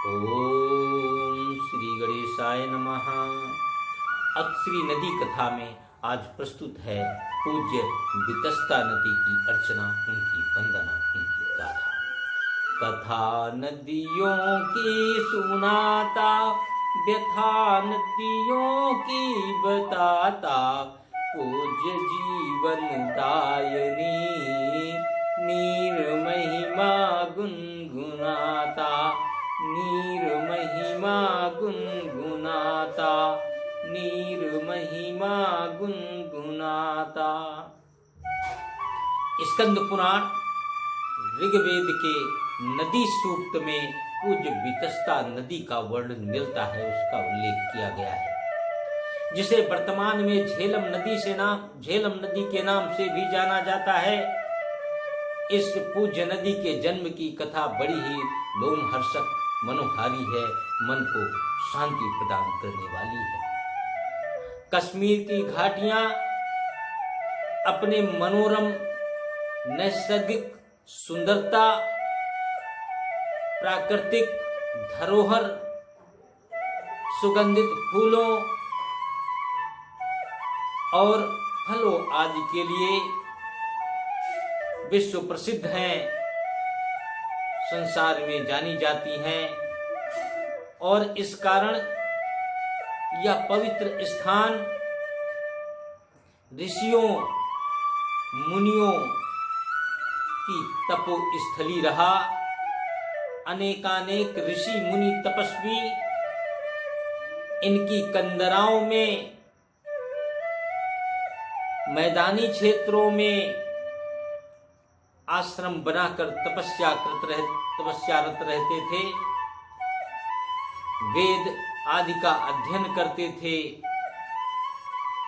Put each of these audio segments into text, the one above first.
ओम श्री गणेशाय नमः। अक्षरी नदी कथा में आज प्रस्तुत है पूज्य वितस्ता नदी की अर्चना, उनकी वंदना, उनकी गाथा। कथा नदियों की सुनाता, व्यथा नदियों की बताता, पूज्य जीवन दायनी नीर महिमा गुनगुनाता, नीर महिमा गुनगुनाता, नीर महिमा गुनगुनाता। स्कंद पुराण ऋग्वेद के नदी सूक्त में पूज्य वितस्ता नदी का वर्णन मिलता है, उसका उल्लेख किया गया है, जिसे वर्तमान में झेलम नदी के नाम से भी जाना जाता है। इस पूज्य नदी के जन्म की कथा बड़ी ही लोमहर्षक, मनोहारी है, मन को शांति प्रदान करने वाली है। कश्मीर की घाटियां अपने मनोरम नैसर्गिक सुंदरता, प्राकृतिक धरोहर, सुगंधित फूलों और फलों आदि के लिए विश्व प्रसिद्ध हैं, संसार में जानी जाती हैं, और इस कारण यह पवित्र स्थान ऋषियों मुनियों की तपोस्थली रहा। अनेकानेक ऋषि मुनि तपस्वी इनकी कंदराओं में, मैदानी क्षेत्रों में आश्रम बनाकर तपस्यारत रहते थे, वेद आदि का अध्ययन करते थे।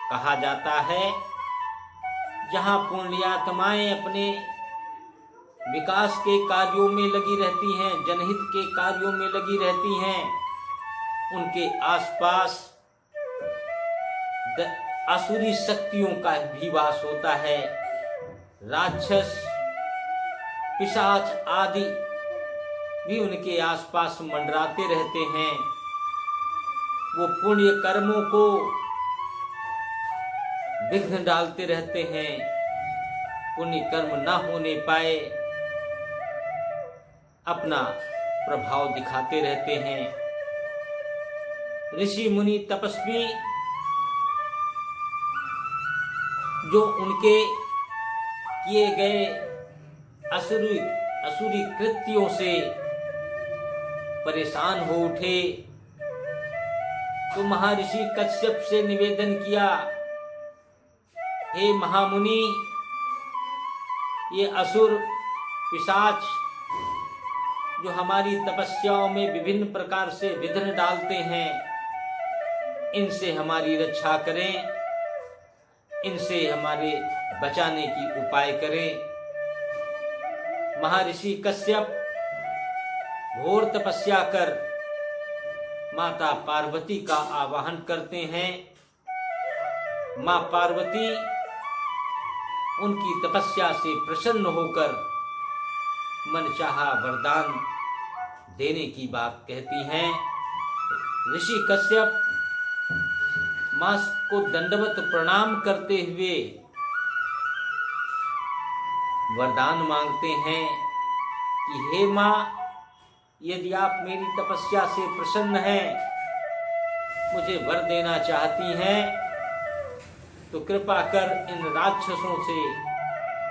कहा जाता है, जहां पुण्यात्माएं अपने विकास के कार्यों में लगी रहती हैं, जनहित के कार्यों में लगी रहती हैं, उनके आसपास आसुरी शक्तियों का भी वास होता है। राक्षस, पिशाच आदि भी उनके आसपास मंडराते रहते हैं। वो पुण्य कर्मों को विघ्न डालते रहते हैं, पुण्य कर्म न होने पाए अपना प्रभाव दिखाते रहते हैं। ऋषि मुनि तपस्वी जो उनके किए गए असुरी कृत्यों से परेशान हो उठे, तो महर्षि कश्यप से निवेदन किया, हे महामुनि, ये असुर पिशाच जो हमारी तपस्याओं में विभिन्न प्रकार से विघ्न डालते हैं, इनसे हमारी रक्षा करें, इनसे हमारे बचाने की उपाय करें। महर्षि कश्यप घोर तपस्या कर माता पार्वती का आवाहन करते हैं। मां पार्वती उनकी तपस्या से प्रसन्न होकर मनचाहा वरदान देने की बात कहती हैं। ऋषि कश्यप मां को दंडवत प्रणाम करते हुए वरदान मांगते हैं कि हे मां, यदि आप मेरी तपस्या से प्रसन्न हैं, मुझे वर देना चाहती हैं, तो कृपा कर इन राक्षसों से,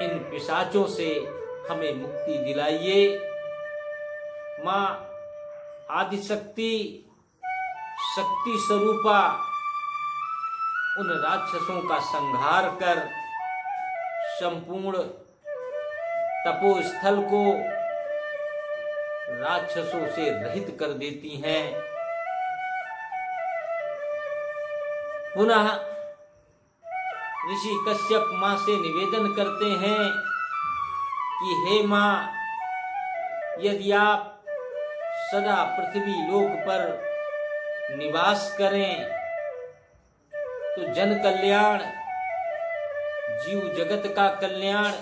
इन पिशाचों से हमें मुक्ति दिलाइए। मां आदिशक्ति, शक्ति स्वरूपा उन राक्षसों का संहार कर संपूर्ण तपोस्थल को राक्षसों से रहित कर देती हैं। पुनः ऋषि कश्यप मां से निवेदन करते हैं कि हे मां, यदि आप सदा पृथ्वी लोक पर निवास करें, तो जन कल्याण, जीव जगत का कल्याण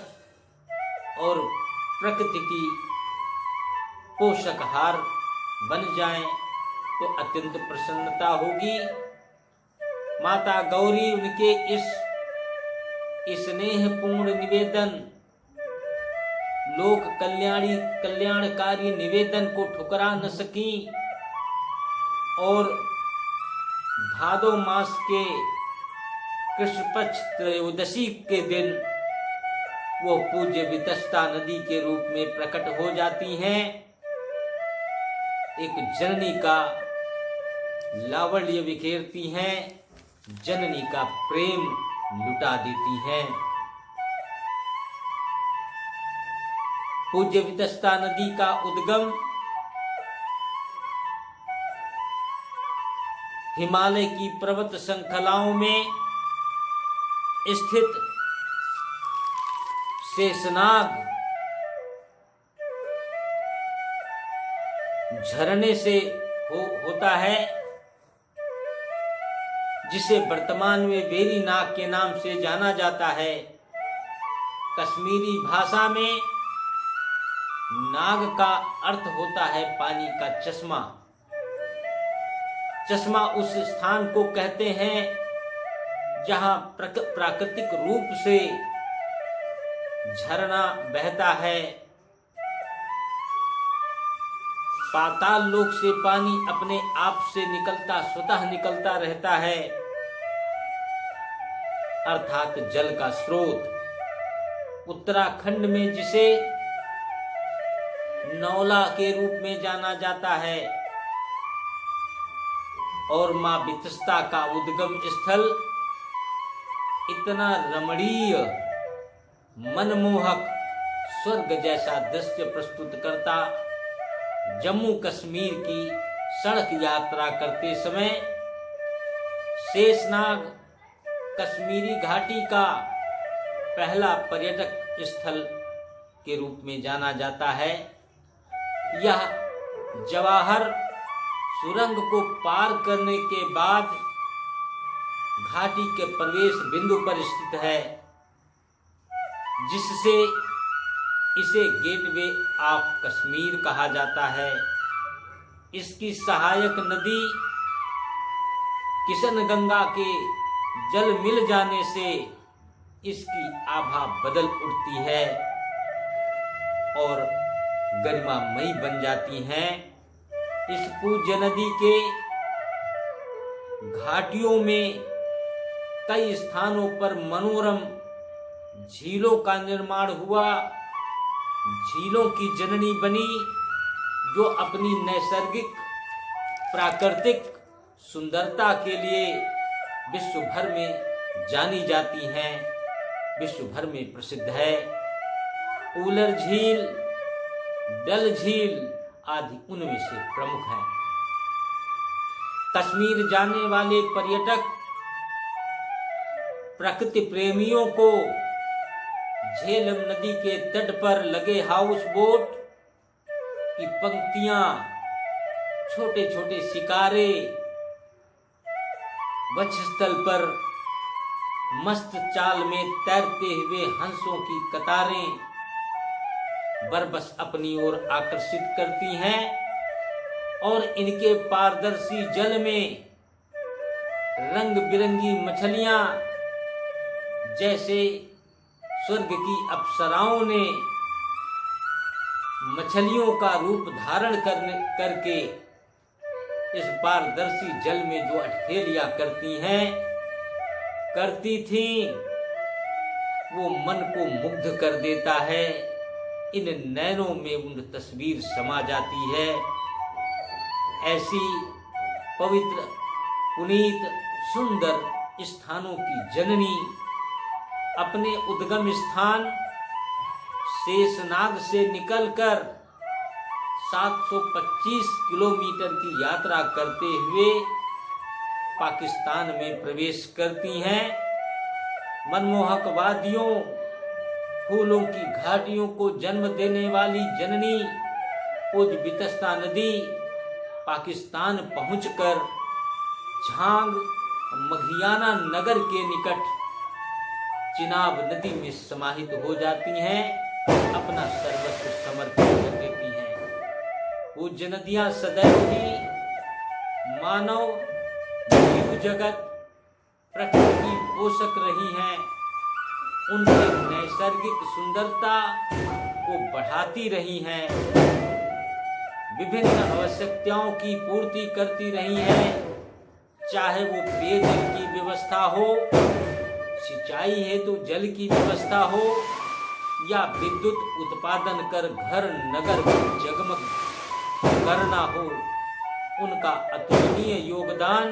और प्रकृति की पोषकहार बन जाएं तो अत्यंत प्रसन्नता होगी। माता गौरी उनके इस स्नेहपूर्ण निवेदन, लोक कल्याणकारी निवेदन को ठुकरा न सकी और भादो मास के कृष्ण पक्ष त्रयोदशी के दिन वो पूज्य वितस्ता नदी के रूप में प्रकट हो जाती हैं। एक जननी का लावण्य बिखेरती हैं, जननी का प्रेम लुटा देती हैं। पूज्य वितस्ता नदी का उद्गम हिमालय की पर्वत श्रृंखलाओं में स्थित शेषनाग झरने से होता है, जिसे वर्तमान में वेरी नाग के नाम से जाना जाता है। कश्मीरी भाषा में नाग का अर्थ होता है पानी का चश्मा। चश्मा उस स्थान को कहते हैं जहां प्राकृतिक रूप से झरना बहता है। पाताल लोक से पानी अपने आप से स्वतः निकलता रहता है, अर्थात जल का स्रोत। उत्तराखंड में जिसे नौला के रूप में जाना जाता है और मां वितस्ता का उद्गम स्थल इतना रमणीय, मनमोहक, स्वर्ग जैसा दृश्य प्रस्तुत करता। जम्मू कश्मीर की सड़क यात्रा करते समय शेषनाग कश्मीरी घाटी का पहला पर्यटक स्थल के रूप में जाना जाता है। यह जवाहर सुरंग को पार करने के बाद घाटी के प्रवेश बिंदु पर स्थित है, जिससे इसे गेटवे ऑफ कश्मीर कहा जाता है। इसकी सहायक नदी किशनगंगा के जल मिल जाने से इसकी आभा बदल उठती है और गरिमामयी बन जाती हैं। इस पूज्य नदी के घाटियों में कई स्थानों पर मनोरम झीलों का निर्माण हुआ। झीलों की जननी बनी, जो अपनी नैसर्गिक प्राकृतिक सुंदरता के लिए विश्व भर में जानी जाती हैं, विश्व भर में प्रसिद्ध है। उलर झील, डल झील आदि उनमें से प्रमुख हैं। कश्मीर जाने वाले पर्यटक प्रकृति प्रेमियों को झेलम नदी के तट पर लगे हाउस बोट की पंक्तियां, छोटे छोटे शिकारे, वक्षस्थल पर मस्त चाल में तैरते हुए हंसों की कतारें बरबस अपनी ओर आकर्षित करती हैं और इनके पारदर्शी जल में रंग बिरंगी मछलियां जैसे स्वर्ग की अप्सराओं ने मछलियों का रूप धारण करके इस पारदर्शी जल में जो अठखेलियां करती थीं, वो मन को मुग्ध कर देता है। इन नैनों में उन तस्वीर समा जाती है। ऐसी पवित्र, पुनीत, सुंदर स्थानों की जननी अपने उद्गम स्थान शेषनाग से निकलकर 725 किलोमीटर की यात्रा करते हुए पाकिस्तान में प्रवेश करती हैं। मनमोहक वादियों, फूलों की घाटियों को जन्म देने वाली जननी पूज्य वितस्ता नदी पाकिस्तान पहुंचकर झांग मघियाना नगर के निकट चिनाब नदी में समाहित हो जाती हैं, अपना सर्वस्व समर्पित कर देती हैं। पूज्य पूज्य नदियां सदैव ही मानव जीव जगत प्रकृति पोषक रही हैं, उनकी नैसर्गिक सुंदरता को बढ़ाती रही हैं, विभिन्न आवश्यकताओं की पूर्ति करती रही हैं, चाहे वो पेयजल की व्यवस्था हो, सिंचाई हेतु जल की व्यवस्था हो, या विद्युत उत्पादन कर घर नगर को जगमग करना हो। उनका अतुलनीय योगदान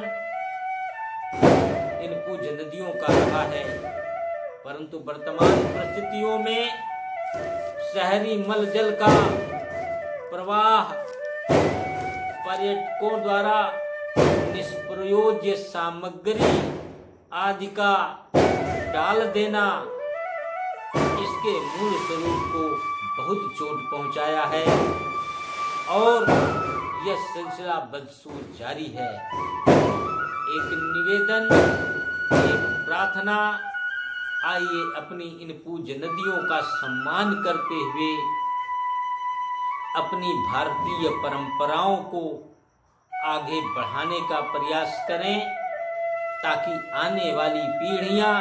इन पूज्य नदियों का रहा है। परंतु वर्तमान परिस्थितियों में शहरी मल जल का प्रवाह, पर्यटकों द्वारा निष्प्रयोज्य सामग्री आदि का डाल देना इसके मूल स्वरूप को बहुत चोट पहुंचाया है और यह सिलसिला बदसूर जारी है। एक निवेदन, एक प्रार्थना, आइए अपनी इन पूज्य नदियों का सम्मान करते हुए अपनी भारतीय परंपराओं को आगे बढ़ाने का प्रयास करें, ताकि आने वाली पीढ़ियां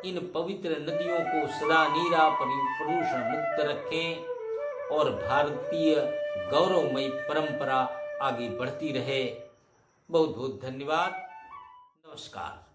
इन पवित्र नदियों को सदा नीरा प्रदूषण मुक्त रखें और भारतीय गौरवमयी परंपरा आगे बढ़ती रहे। बहुत बहुत धन्यवाद। नमस्कार।